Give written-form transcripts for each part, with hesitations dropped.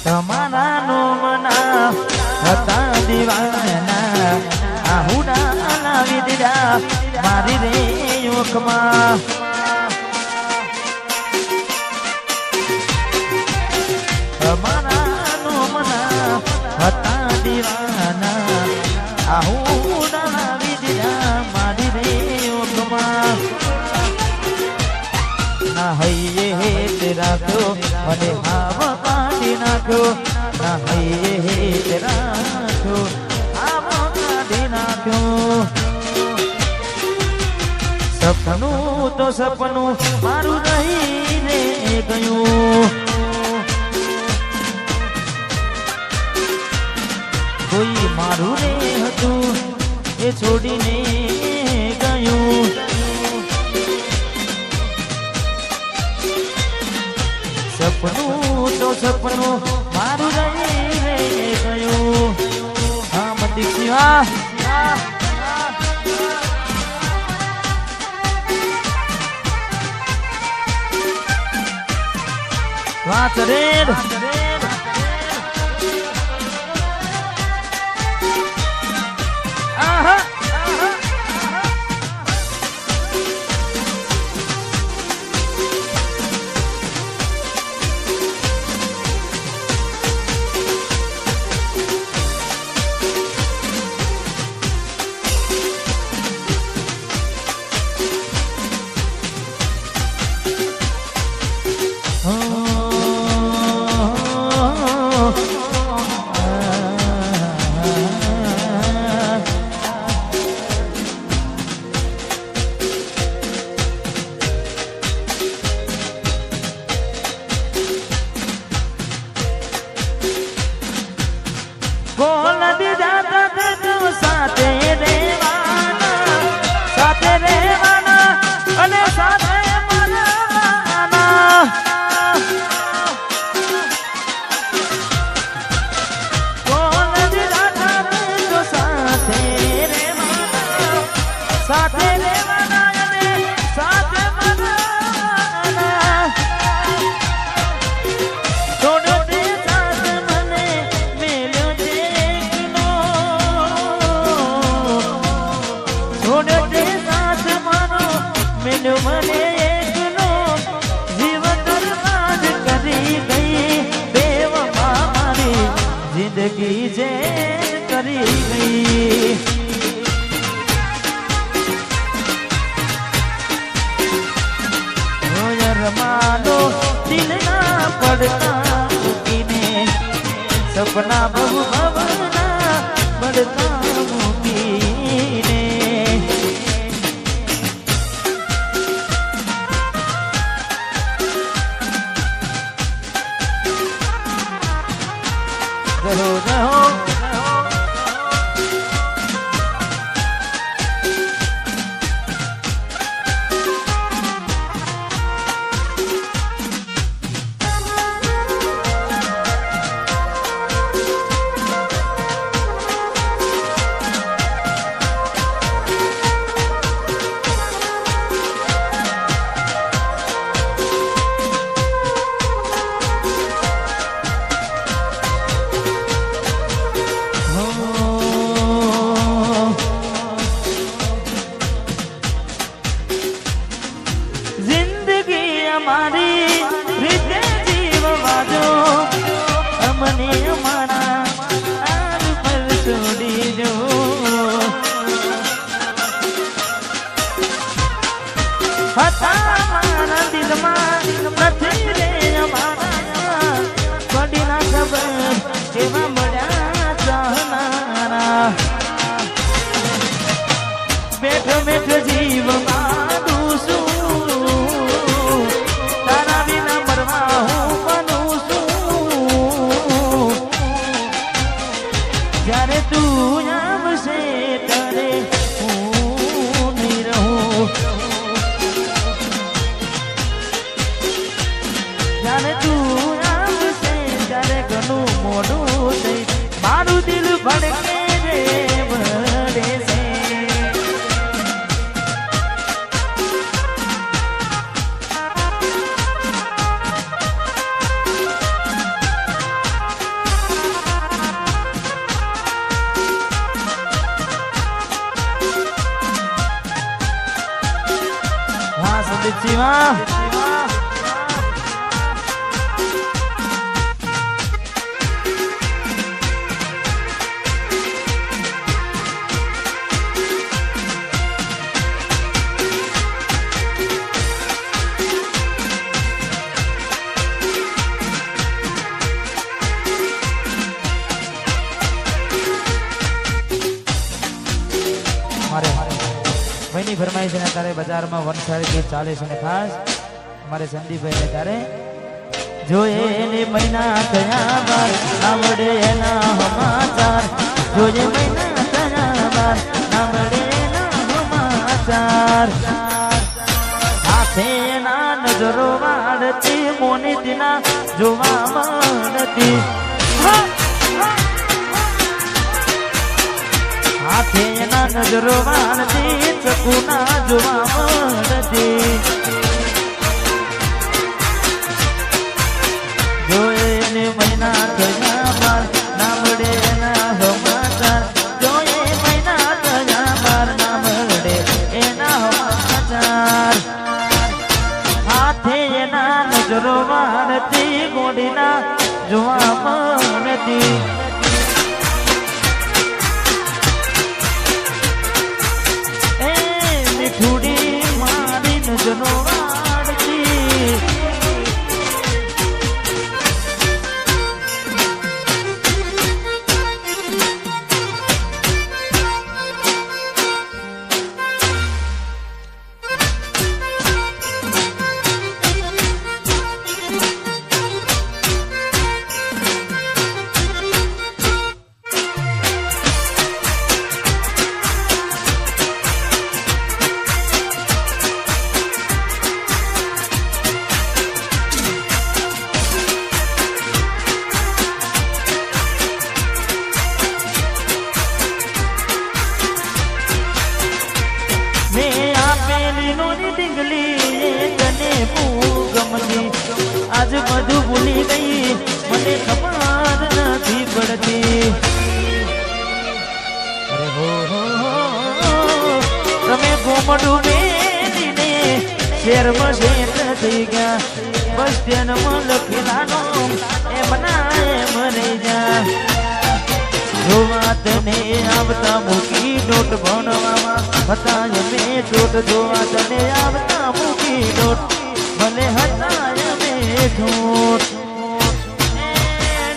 તમારા નો મના હતા દીવાના આહુડા લાવી દીધા મારી રે યોકમાં તમારા નો મના હતા દીવાના આહુડા લાવી દીધા મારી રે યોકમાં ના હૈયે હેત રાખ્યો અને હાવ કાઢી નાખ્યો ના હૈયે હેત રાખ્યો હાવ કાઢી નાખ્યો સપનું તો સપનું મારું રહીને ગયું કોઈ મારું રે હતું એ છોડીને ગયું સપનું તો સપનું મારું રહીને ગયું હા મંદિર શિવા વાત રેડ આહા જિંદગી જે કરી ગઈ રમાનો દિલના પડતા મૂકીને સપના બહુ ભવના પડતા મૂકીને રહો રહો શિવા ભાઈની ફરમાઈશ છે તારે બજારમાં વનસારી ગીત ચાલે છે ને ખાસ અમારે સંદીપભાઈ ને તારે જોઈએ એને મહિના થયા બાર આવડે એના સમાચાર જોઈએ મહિના થયા બાર આવડે એના સમાચાર હાથે એના નજરો વાળતી મોની દિના જોવા મળતી હાથે એના નજરો વાળતી ચકુના જોવા મળતી જોઈને મહિના થયા બાર ના મળે એના સમાચાર જોઈએ મહિના થયા બાર ના મળે એના સમાચાર હાથે એના નજરો વાળતી ગોડીના જોવા મળતી થોડી મારી નજરો વાળતી આજ બધું ભૂલી ગઈ મને ખબર નથી પડતી અરે હો તમે ગોમડું મેલીને શેરમાં શેર થઈ ગયા બસ સ્ટેન્ડમાં લખેલાનો એમ ના એમ રહી જા જોવા તને આવતા મૂકી ડોટ ભણવામાં હતા અમે ડોટ જોવા તને આવતા મૂકી ડોટ ભલે હતા અમે ઠોઠ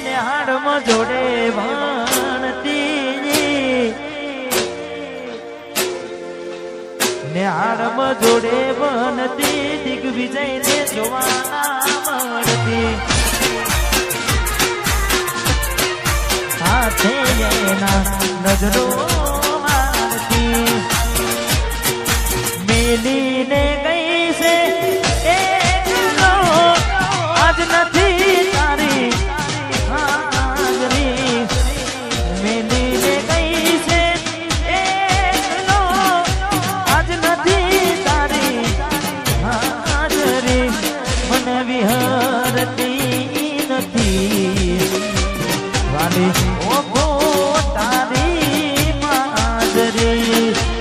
નિહાળમાં જોડે ભણતી નિહાળમાં જોડે ભણતી દિગ્વિજયને જોવા મળતી હાથે એના નજરો મારતી મેલીને ગઈ છે આજ નથી તારી હાજરી મેલીને ગઈ છે આજ નથી તારી હાજરી મને વિહરતી નથી વાલી ઓહો તારી હાજરી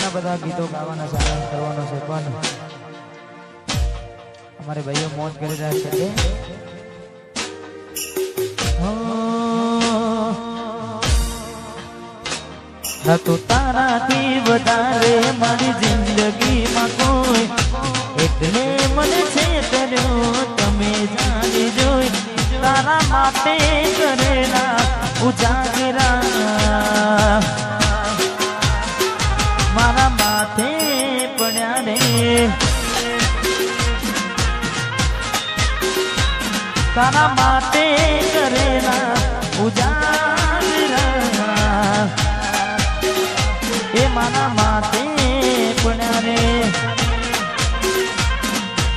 ઘણા બધા ગીતો ગાવાના સારા કરવાનો છે પણ અમારે ભાઈઓ મોજ કરી રહ્યા છે તો તારાથી વધારે મારી જિંદગીમાં કોઈ એટલે મને છે કર્યો તમે જાણી જોઈ તારા માટે કરેલા ઉજાગરા મારા માથે પડ્યા રે તારા માટે કરેલા ઉજાગરા એ મારા માથે પડ્યા રે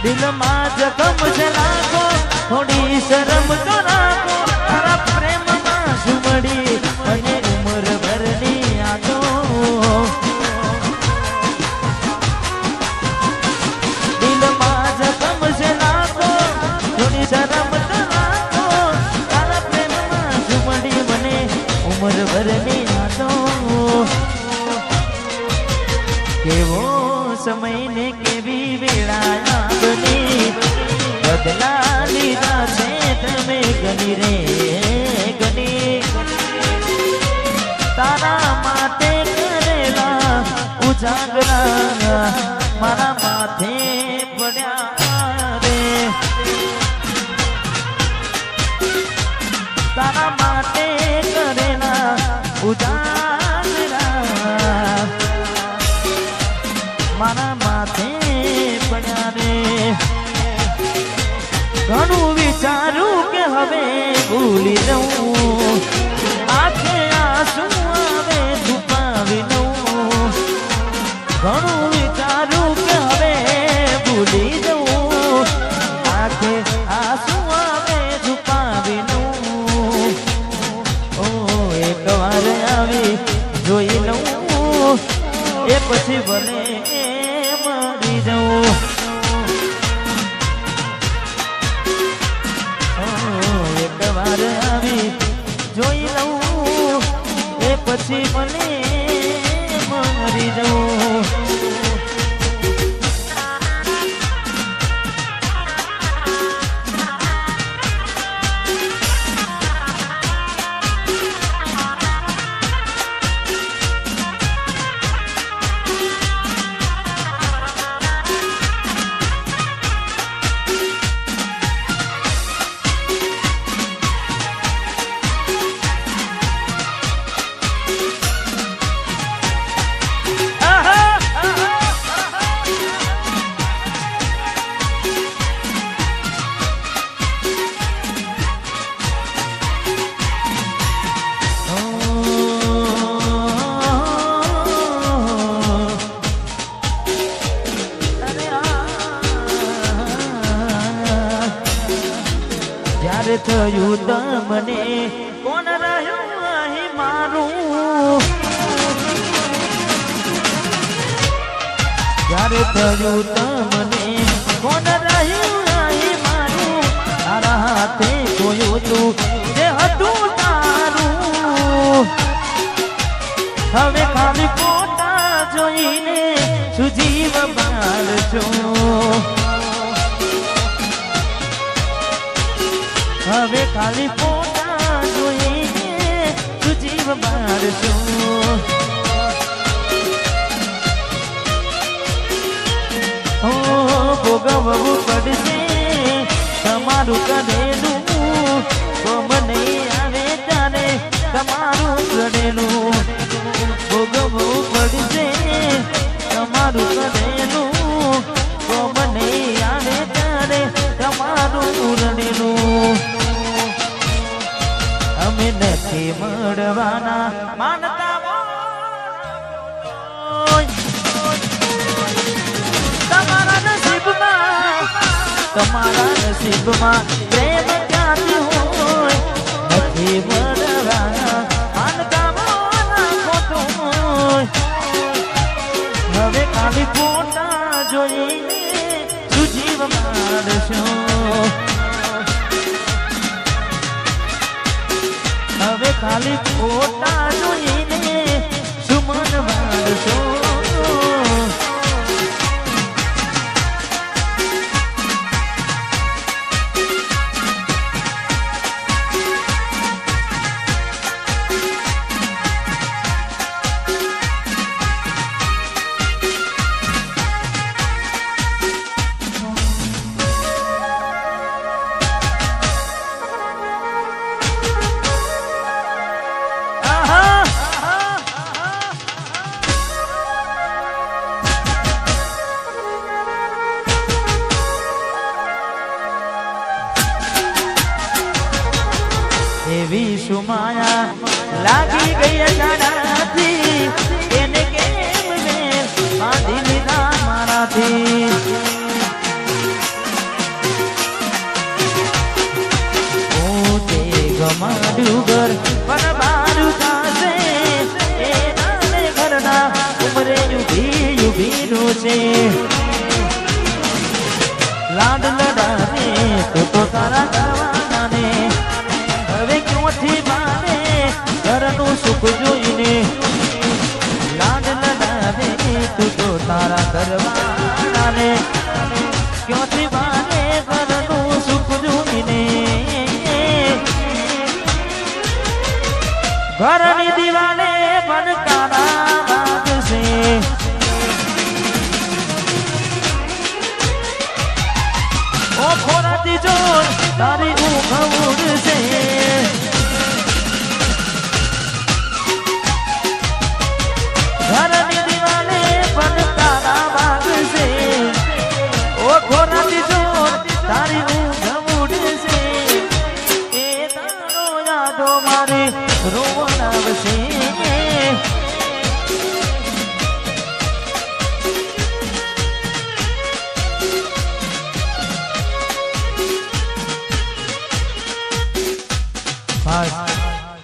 દિલમાં જખમ છે લાગો થોડી શરમ તો રાખો તારા પ્રેમમાં સુમડી અને ઉમર ભરની યાદો દિલમાં જખમ છે લાગો થોડી શરમ તો રાખો તારા પ્રેમમાં સુમડી મને ઉમર ભરની યાદો કેવો સમય ને કેવી વેળા આગની બદલા લીધા છે તમે ગની રે ગની તારા માટે કરેલા ઉજાગરા મારા માથે પડ્યા રે તારા માટે કરેલા ઉજાગરા મારા માથે પડ્યા રે ઘણું વિચારું કે હવે ભૂલી જઉં આંખે આંસુ આવે છુપાવી લઉં ઘણું વિચારું કે હવે ભૂલી જઉં આંખે આંસુ આવે છુપાવી લઉં ઓ એક વાર આવી જોઈ લઉં એ પછી ભલે મરી જાઉં એક વાર આવી જોઈ લઉં એ પછી ભલે મરી જાઉં જ્યારે થયું તમને કોણ રહ્યું અહીં મારું જ્યારે થયું તમને કોણ રહ્યું અહીં મારું તારા હાથે જોયું તું જે હતું તારું હવે ખાલી ફોટા જોઈને સુજીવ બાળશો હવે ખાલી ફોટા જોઈને સુજીવ બાળશો ભોગવવું પડશે તમારું કરેલું કોમ નહીં આવે ત્યારે તમારું કરેલું ભોગવવું પડશે તમારું કરેલું કોમ નહીં આવે ત્યારે તમારું રડેલું અમે નથી મળવાના માનતા તમારા નસીબમાં પ્રેમ ક્યાંથી હોય નથી મળવાના માનતા ખોટું હોય હવે ખાલી ફોટા જોઈને સુજીવ મારશો હવે ખાલી ફોટા જોઈને સુમન મારશો લાગી ગઈ જાડાથી એને કેમ મેં બાંધી લીધા મારાથી ગમાડ્યું ઘર પણ બારું થશે એ નાને ઘરના ઉમરે યુગીનું છે લાડ લડાને તો તારા કરવાના ને હવે ક્યોથી માને ઘરનું સુખ જોઈને લાડ લડાને તું તો તારા કરવાના ને ક્યોથી માને ઘરનું સુખ જોઈને ઘરની દિવાલે બનકારા વાગશે ઓ ખોરાતી જોર તારી ઊંઘ ઉડશે ઘરની દિવાલે બનકારા વાગશે ઓ ખોરાતી જોર તારી ઊંઘ ઉડશે એ તારો યાદો મારી રોવણ આવશે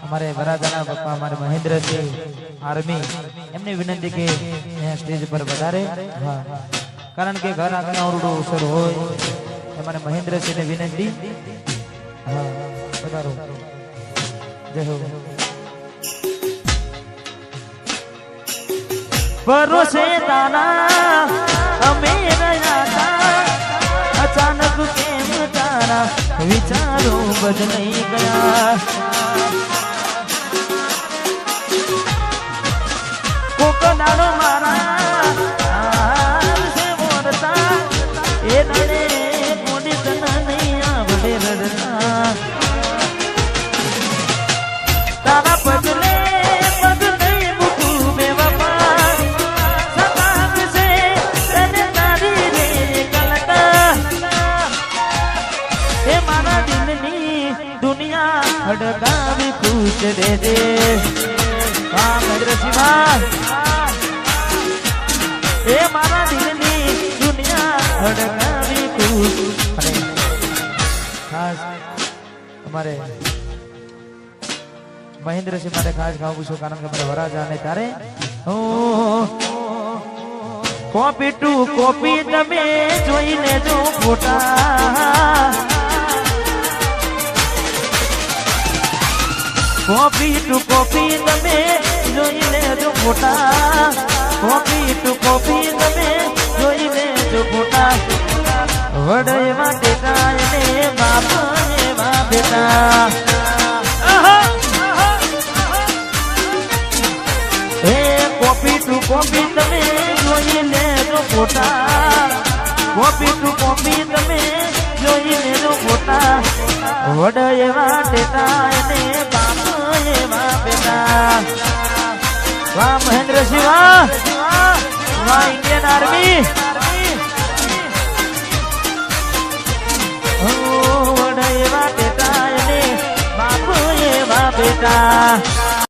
हमारे वराजाना पप्पा हमारे महेंद्र सिंह आर्मी एमने विनंती के स्टेज पर पधारे हाँ कारण के घर आगे औरडो अवसर हो हमारे महेंद्र सिंह ने विनंती हाँ पधारो जय हो भरोसे ताना हमें रहा था अचानक केम तारा विचारों बदल गया कोकनाडो मारा से मोरता ये नरे मोड़ी तना नहीं आवड़े रड़ना तारा पगले पगले बुकू में वफा सताब से तने तारी रे कलका ये मारा दिल नी दुनिया हड़का भी पूछ दे दे हाँ महेंद्र सिंह ये मारा दिल नी दुनिया हड़का भी पूछ खास हमारे महेंद्र सिंह माटे खास खाऊ छो कारण के मारे वराजा ने तारे कॉपी टू कॉपी तमे જોઈને જો ફોટા कॉपी टू कॉपी तमे જોઈને જો ફોટા कॉपी टू कॉपी तमे જોઈને જો ફોટા વડે માટે કાયને બાપ એવા બેટા कॉपी टू कॉपी तमे જોઈને જો ફોટા कॉपी टू कॉपी तमे જોઈને જો ફોટા વડ એવા ટેટા એને બાપ એવા બેટા વાહ મહેન્દ્ર સિંહ વાહ इंडियन आर्मी વડ એવા ટેટા એને બાપ એવા બેટા